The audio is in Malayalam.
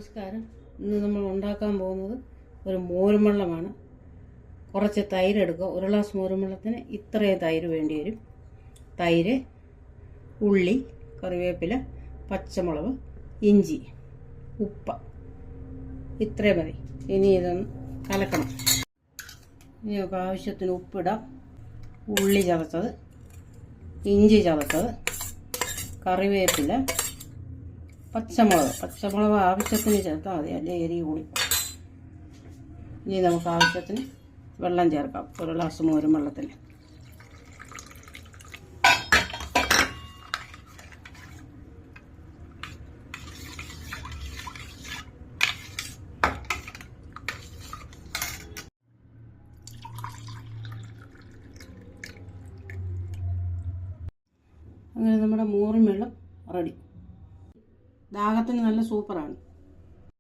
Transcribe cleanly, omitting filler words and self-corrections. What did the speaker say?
നമസ്കാരം. ഇന്ന് നമ്മൾ ഉണ്ടാക്കാൻ പോകുന്നത് ഒരു മോരും വെള്ളമാണ്. കുറച്ച് തൈര് എടുക്കുക. ഒരു ഗ്ലാസ് മോരും വെള്ളത്തിന് ഇത്രയും തൈര് വേണ്ടി വരും. തൈര്, ഉള്ളി, കറിവേപ്പില, പച്ചമുളക്, ഇഞ്ചി, ഉപ്പ്, ഇത്രയും മതി. ഇനി ഇതൊന്ന് കലക്കണം. ഇനി നമുക്ക് ആവശ്യത്തിന് ഉപ്പിടാം. ഉള്ളി ചതച്ചത്, ഇഞ്ചി ചതച്ചത്, കറിവേപ്പില, പച്ചമുളക് ആവശ്യത്തിന് ചേർത്താൽ മതി, അല്ലേ എരി കൂടി. ഇനി നമുക്ക് ആവശ്യത്തിന് വെള്ളം ചേർക്കാം. ഒരു ഗ്ലാസ് മോരും വെള്ളത്തിൽ അങ്ങനെ നമ്മുടെ മോരും വെള്ളം റെഡി. ദാഹത്തിന് നല്ല സൂപ്പറാണ്.